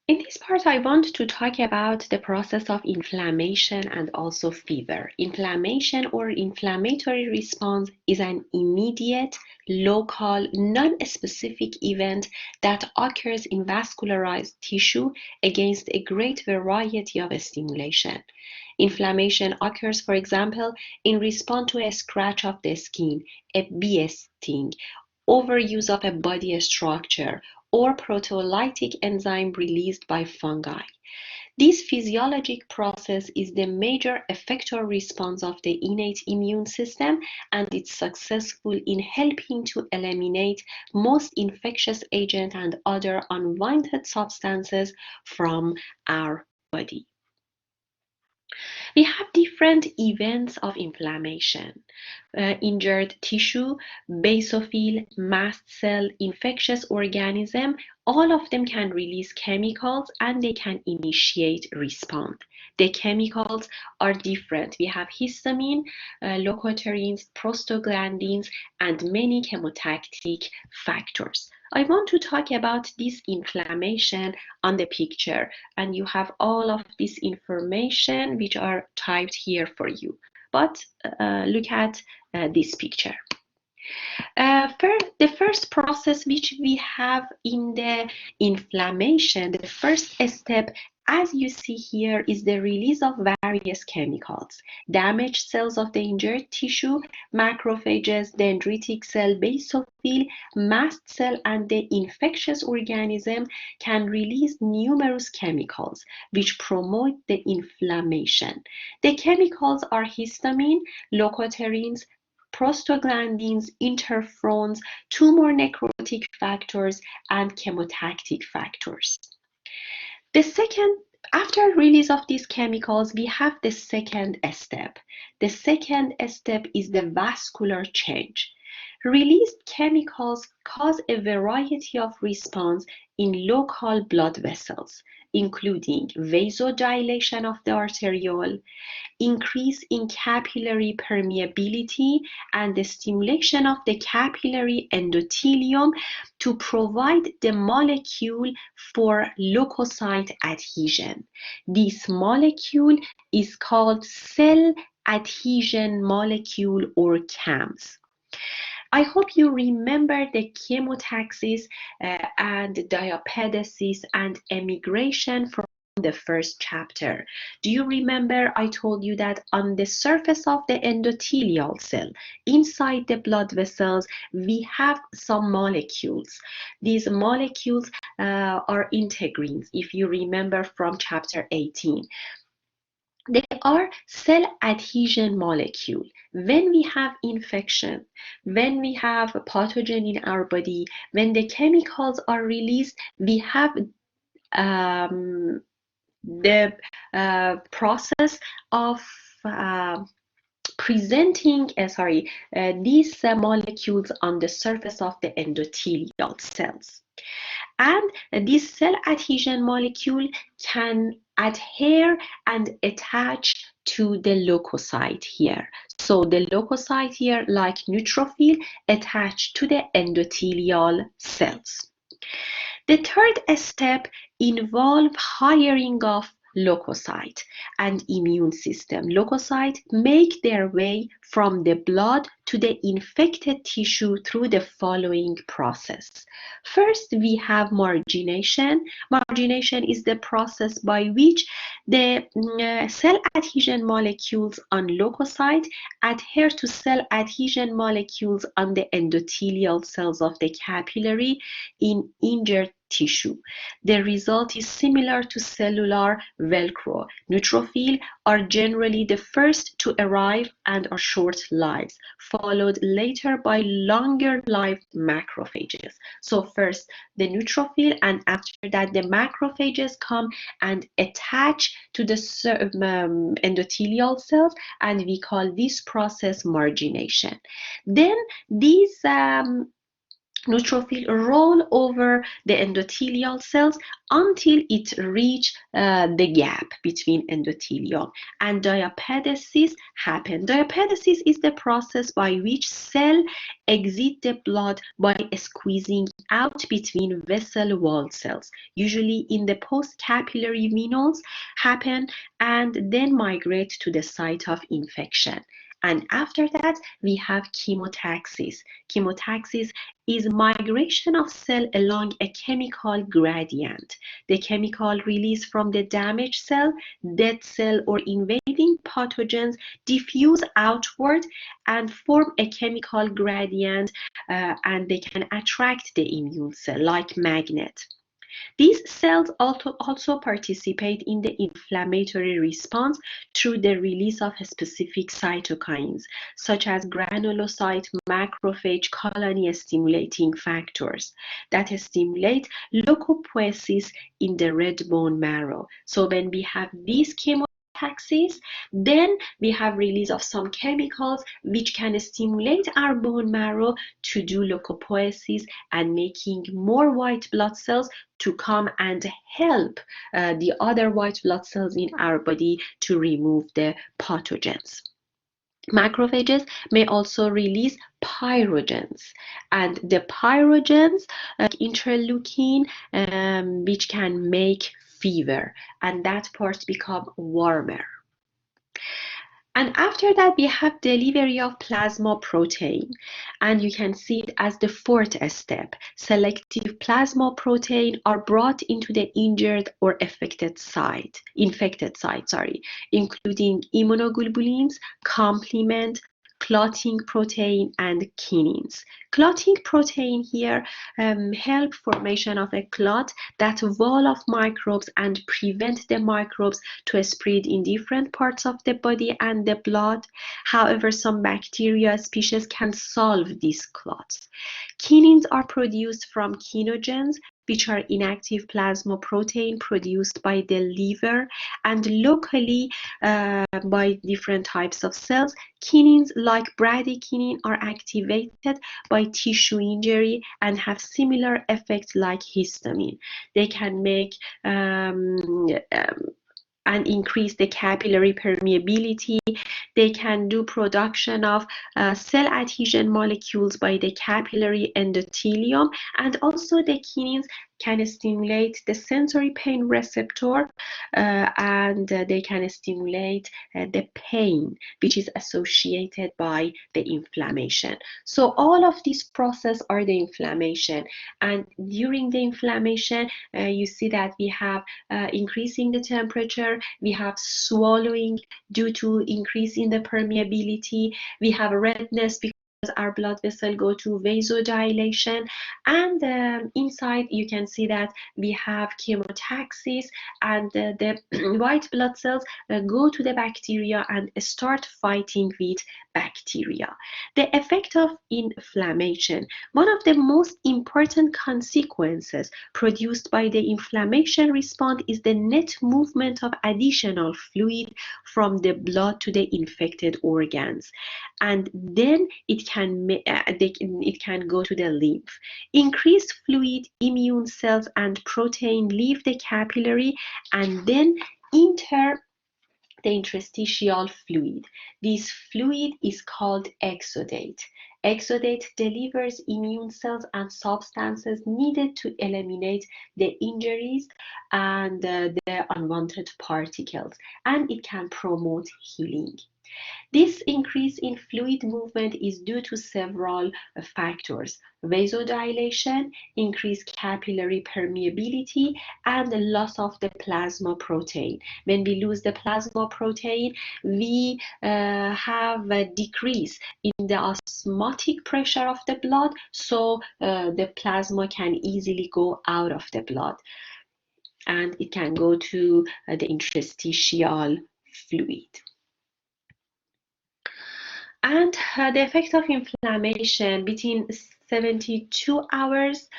In this part, I want to talk about the process of inflammation and also fever. Inflammation or inflammatory response is an immediate, local, non-specific event that occurs in vascularized tissue against a great variety of stimulation. Inflammation occurs, for example, in response to a scratch of the skin, a bee sting, overuse of a body structure, or proteolytic enzyme released by fungi. This physiologic process is the major effector response of the innate immune system, and it's successful in helping to eliminate most infectious agents and other unwanted substances from our body. We have different events of inflammation. Injured tissue, basophil, mast cell, infectious organism, all of them can release chemicals and they can initiate response. The chemicals are different. We have histamine, leukotrienes, prostaglandins, and many chemotactic factors. I want to talk about this inflammation on the picture, and you have all of this information which are typed here for you. But look at this picture. The first process which we have in the inflammation, the first step, as you see here, is the release of various chemicals. Damaged cells of the injured tissue, macrophages, dendritic cell, basophil, mast cell, and the infectious organism can release numerous chemicals which promote the inflammation. The chemicals are histamine, leukotrienes, prostaglandins, interferons, tumor necrotic factors, and chemotactic factors. After release of these chemicals, we have the second step. The second step is the vascular change. Released chemicals cause a variety of response in local blood vessels, including vasodilation of the arteriole, increase in capillary permeability, and the stimulation of the capillary endothelium to provide the molecule for leukocyte adhesion. This molecule is called cell adhesion molecule or CAMS. I hope you remember the chemotaxis and diapedesis and emigration from the first chapter. Do you remember I told you that on the surface of the endothelial cell, inside the blood vessels, we have some molecules. These molecules are integrins, if you remember from chapter 18. They are cell adhesion molecule. When we have infection, when we have a pathogen in our body, when the chemicals are released, we have the process of presenting these molecules on the surface of the endothelial cells. And this cell adhesion molecule can adhere and attach to the leukocyte here. So the leukocyte here, like neutrophil, attach to the endothelial cells. The third step involves hiring of leukocyte and immune system. Leukocytes make their way from the blood to the infected tissue through the following process. First, we have margination. Margination is the process by which the cell adhesion molecules on leukocyte adhere to cell adhesion molecules on the endothelial cells of the capillary in injured tissue. The result is similar to cellular Velcro. Neutrophils are generally the first to arrive and are short-lived, followed later by longer-lived macrophages. So first the neutrophil, and after that the macrophages come and attach to the endothelial cells, and we call this process margination. Then these neutrophil roll over the endothelial cells until it reach the gap between endothelium, and diapedesis happen. Diapedesis is the process by which cell exit the blood by squeezing out between vessel wall cells, usually in the post-capillary venules, happen and then migrate to the site of infection. And after that, we have chemotaxis. Chemotaxis is migration of cell along a chemical gradient. The chemical release from the damaged cell, dead cell, or invading pathogens diffuse outward and form a chemical gradient, and they can attract the immune cell like magnet. These cells also participate in the inflammatory response through the release of specific cytokines, such as granulocyte, macrophage, colony stimulating factors that stimulate leukopoiesis in the red bone marrow. So when we have these chemotaxis, then we have release of some chemicals which can stimulate our bone marrow to do leukopoiesis and making more white blood cells to come and help the other white blood cells in our body to remove the pathogens. Macrophages may also release pyrogens, and the pyrogens like interleukin, which can make fever, and that part become warmer. And after that, we have delivery of plasma protein. And you can see it as the fourth step. Selective plasma protein are brought into the injured or infected site, including immunoglobulins, complement, clotting protein, and kinins. Clotting protein here help formation of a clot that wall off microbes and prevent the microbes to spread in different parts of the body and the blood. However, some bacteria species can solve these clots. Kinins are produced from kinogens, which are inactive plasma protein produced by the liver and locally by different types of cells. Kinins like bradykinin are activated by tissue injury and have similar effects like histamine. They can make and increase the capillary permeability. They can do production of cell adhesion molecules by the capillary endothelium, and also the kinins can stimulate the sensory pain receptor, and they can stimulate the pain which is associated by the inflammation. So all of these processes are the inflammation, and during the inflammation you see that we have increasing the temperature, we have swallowing due to increase in the permeability, we have redness because our blood vessel go to vasodilation, and inside you can see that we have chemotaxis, and the white blood cells go to the bacteria and start fighting with bacteria. The effect of inflammation. One of the most important consequences produced by the inflammation response is the net movement of additional fluid from the blood to the infected organs, and then it can go to the lymph. Increased fluid, immune cells, and protein leave the capillary and then enter the interstitial fluid. This fluid is called exudate. Exudate delivers immune cells and substances needed to eliminate the injuries and the unwanted particles, and it can promote healing. This increase in fluid movement is due to several factors: vasodilation, increased capillary permeability, and the loss of the plasma protein. When we lose the plasma protein, we have a decrease in the osmotic pressure of the blood, so the plasma can easily go out of the blood, and it can go to the interstitial fluid. And the effect of inflammation between 72 hours,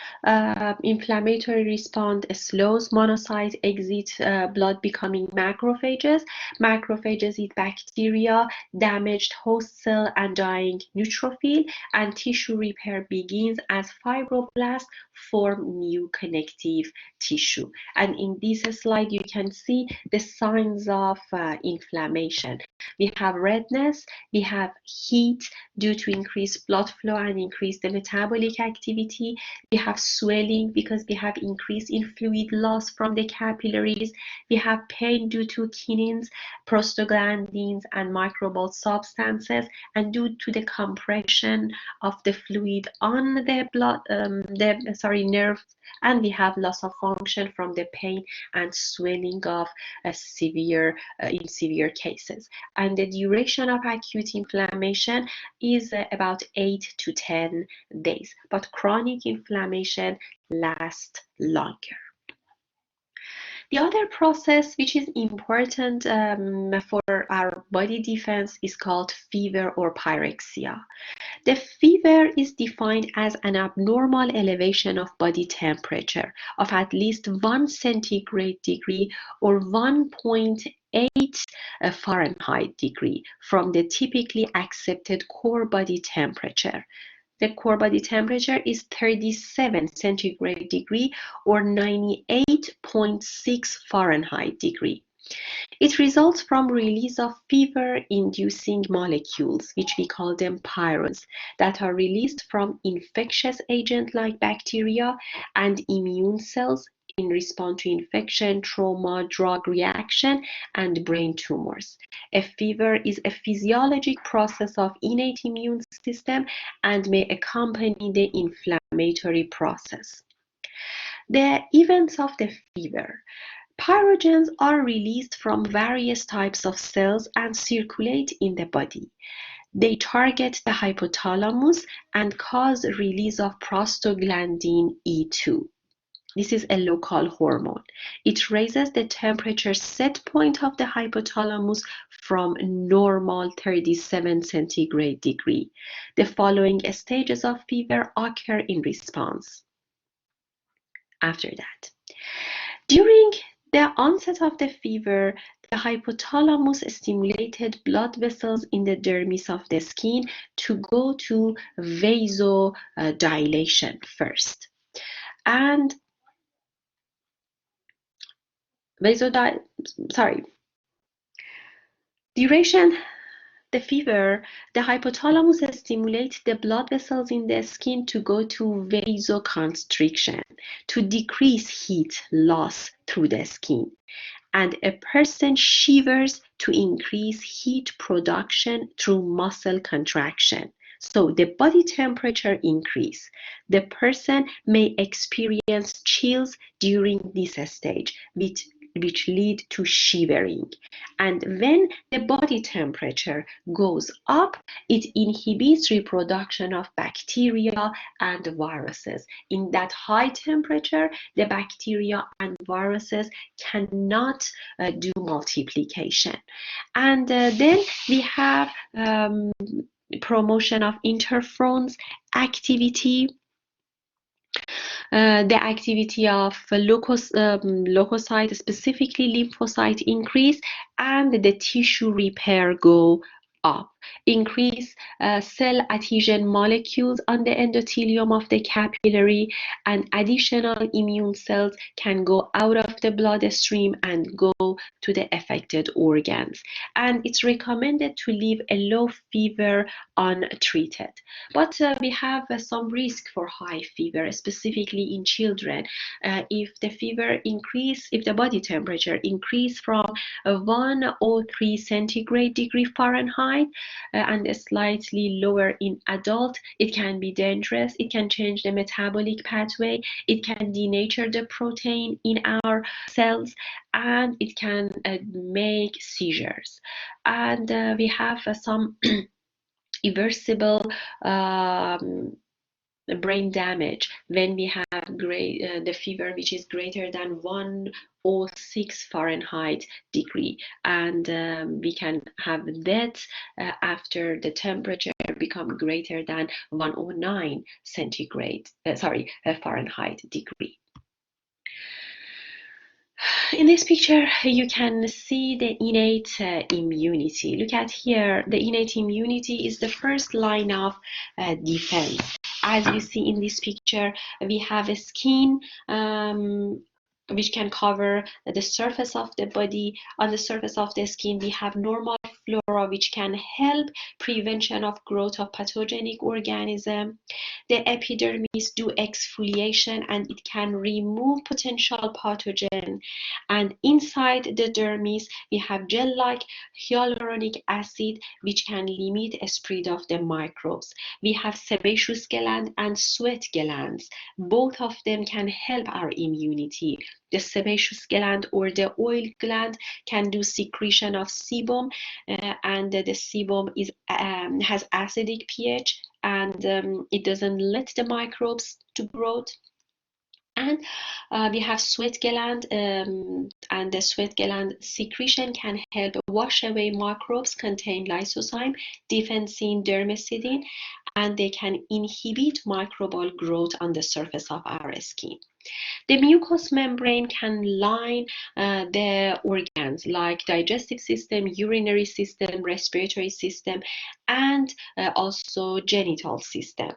inflammatory response slows, monocyte exit blood becoming macrophages. Macrophages eat bacteria, damaged host cell and dying neutrophil, and tissue repair begins as fibroblasts form new connective tissue. And in this slide, you can see the signs of inflammation. We have redness, we have heat due to increased blood flow and increased the metabolism metabolic activity. We have swelling because we have increase in fluid loss from the capillaries. We have pain due to kinins, prostaglandins, and microbial substances, and due to the compression of the fluid on the nerve, and we have loss of function from the pain and swelling of in severe cases. And the duration of acute inflammation is about 8 to 10 days, but chronic inflammation lasts longer. The other process which is important for our body defense is called fever or pyrexia. The fever is defined as an abnormal elevation of body temperature of at least 1 centigrade degree or 1.8 Fahrenheit degree from the typically accepted core body temperature. The core body temperature is 37 centigrade degree or 98.6 Fahrenheit degree. It results from release of fever-inducing molecules, which we call them pyrons, that are released from infectious agents like bacteria and immune cells in response to infection, trauma, drug reaction, and brain tumors. A fever is a physiologic process of innate immune system and may accompany the inflammatory process. The events of the fever. Pyrogens are released from various types of cells and circulate in the body. They target the hypothalamus and cause release of prostaglandin E2. This is a local hormone. It raises the temperature set point of the hypothalamus from normal 37 centigrade degree. The following stages of fever occur in response. After that, during the onset of the fever, the hypothalamus stimulated blood vessels in the dermis of the skin to go to vasodilation first. And duration the fever, the hypothalamus stimulates the blood vessels in the skin to go to vasoconstriction, to decrease heat loss through the skin. And a person shivers to increase heat production through muscle contraction. So the body temperature increase. The person may experience chills during this stage, which lead to shivering. And when the body temperature goes up, it inhibits reproduction of bacteria and viruses. In that high temperature, the bacteria and viruses cannot do multiplication. And then we have promotion of interferons activity. The activity of leukocyte, specifically lymphocyte, increase, and the tissue repair go up. Increase cell adhesion molecules on the endothelium of the capillary, and additional immune cells can go out of the bloodstream and go to the affected organs. And it's recommended to leave a low fever untreated. But we have some risk for high fever, specifically in children. If the fever increase, if the body temperature increase from 103 centigrade degree Fahrenheit and slightly lower in adult, it can be dangerous. It can change the metabolic pathway. It can denature the protein in our cells, and it can make seizures. And we have some irreversible brain damage when we have the fever which is greater than 106 Fahrenheit degree, and we can have death after the temperature become greater than 109 Fahrenheit degree. In this picture, you can see the innate immunity. Look at here, the innate immunity is the first line of defense. As you see in this picture, we have a skin which can cover the surface of the body. On the surface of the skin, we have normal flora which can help prevention of growth of pathogenic organism. The epidermis do exfoliation and it can remove potential pathogen. And inside the dermis, we have gel-like hyaluronic acid which can limit spread of the microbes. We have sebaceous gland and sweat glands. Both of them can help our immunity. The sebaceous gland or the oil gland can do secretion of sebum, and the sebum has acidic pH, and it doesn't let the microbes to grow. And we have sweat gland, and the sweat gland secretion can help wash away microbes contain lysozyme, defensine, dermacidin, and they can inhibit microbial growth on the surface of our skin. The mucous membrane can line the organs like digestive system, urinary system, respiratory system, and also genital system.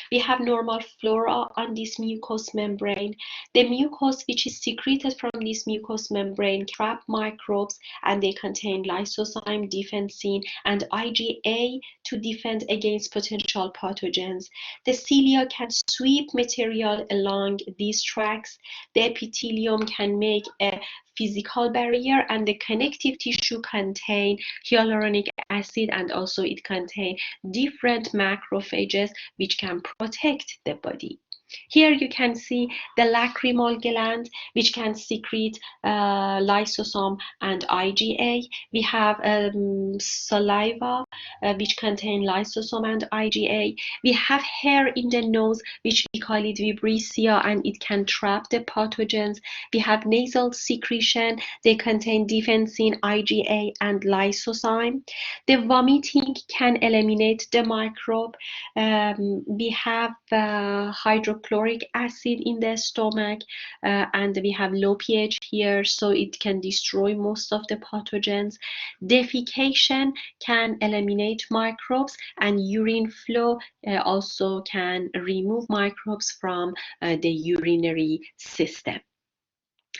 We have normal flora on this mucous membrane. The mucus which is secreted from this mucous membrane trap microbes, and they contain lysozyme, defensine, and IgA to defend against potential pathogens. The cilia can sweep material along these tracks. The epithelium can make a physical barrier, and the connective tissue contain hyaluronic acid, and also it contain different macrophages which can protect the body. Here you can see the lacrimal gland which can secrete lysosome and IgA. We have saliva which contain lysosome and IgA. We have hair in the nose which we call it vibrissia, and it can trap the pathogens. We have nasal secretion. They contain defensine, IgA, and lysozyme. The vomiting can eliminate the microbe. We have hydrochloric acid in the stomach, and we have low pH here, so it can destroy most of the pathogens. Defecation can eliminate microbes, and urine flow also can remove microbes from the urinary system.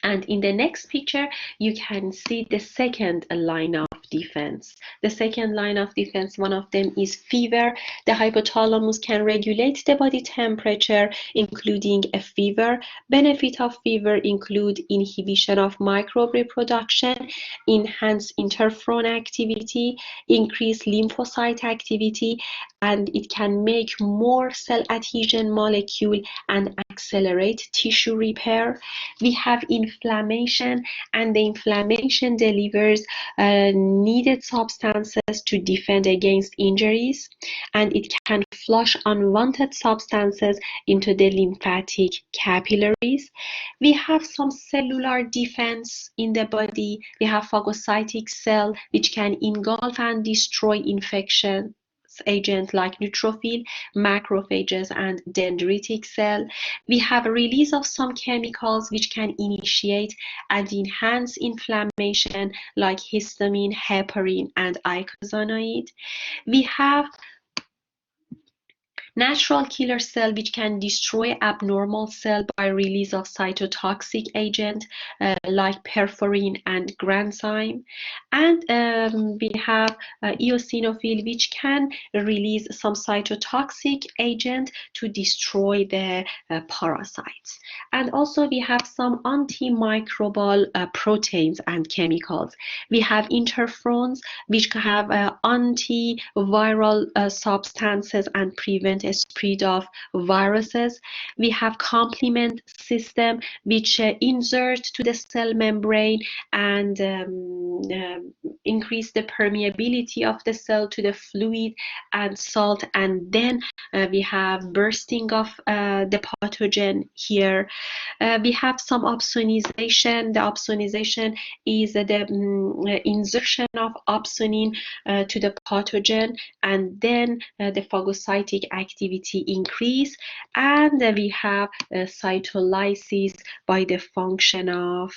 And in the next picture, you can see the second line of defense. The second line of defense, one of them is fever. The hypothalamus can regulate the body temperature, including a fever. Benefit of fever include inhibition of microbe reproduction, enhanced interferon activity, increased lymphocyte activity, and it can make more cell adhesion molecule and accelerate tissue repair. We have inflammation, and the inflammation delivers needed substances to defend against injuries, and it can flush unwanted substances into the lymphatic capillaries. We have some cellular defense in the body. We have phagocytic cell which can engulf and destroy infection agents like neutrophil, macrophages, and dendritic cell. We have a release of some chemicals which can initiate and enhance inflammation like histamine, heparin, and icosanoid. We have natural killer cell which can destroy abnormal cell by release of cytotoxic agent like perforin and granzyme. And we have eosinophil which can release some cytotoxic agent to destroy the parasites. And also we have some antimicrobial proteins and chemicals. We have interferons which have antiviral substances and prevent spread of viruses. We have complement system which insert to the cell membrane and increase the permeability of the cell to the fluid and salt, and then we have bursting of the pathogen here. We have some opsonization. The opsonization is the insertion of opsonin to the pathogen, and then the phagocytic activity increase, and we have cytolysis by the function of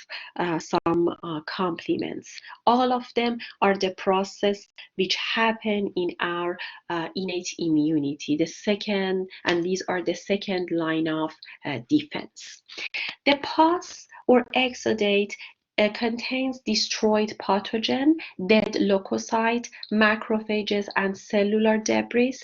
some complements. All of them are the process which happen in our innate immunity. The second, and these are the second line of defense. The pus or exudate contains destroyed pathogen, dead leukocyte, macrophages, and cellular debris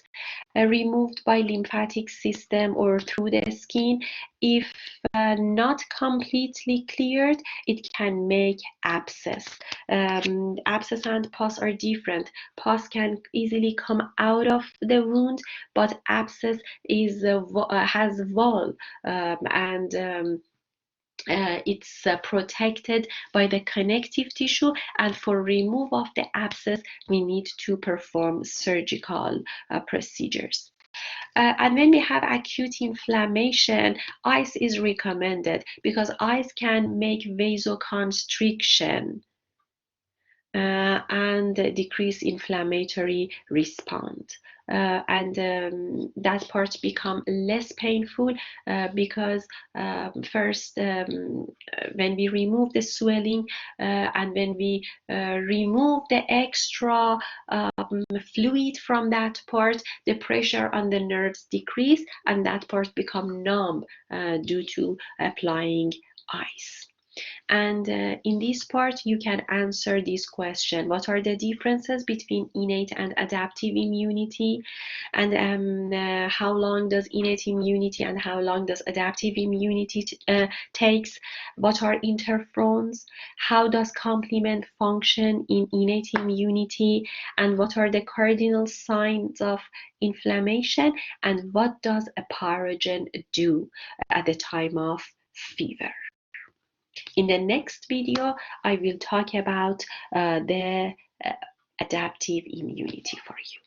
removed by lymphatic system or through the skin. If not completely cleared, it can make abscess. Abscess and pus are different. Pus can easily come out of the wound, but abscess has wall, and it's protected by the connective tissue, and for removal of the abscess we need to perform surgical procedures. And when we have acute inflammation, ice is recommended because ice can make vasoconstriction and decrease inflammatory response. And that part become less painful because first when we remove the swelling and when we remove the extra fluid from that part, the pressure on the nerves decrease and that part become numb due to applying ice. And in this part, you can answer this question. What are the differences between innate and adaptive immunity? And how long does innate immunity and how long does adaptive immunity takes? What are interferons? How does complement function in innate immunity? And what are the cardinal signs of inflammation? And what does a pyrogen do at the time of fever? In the next video, I will talk about the adaptive immunity for you.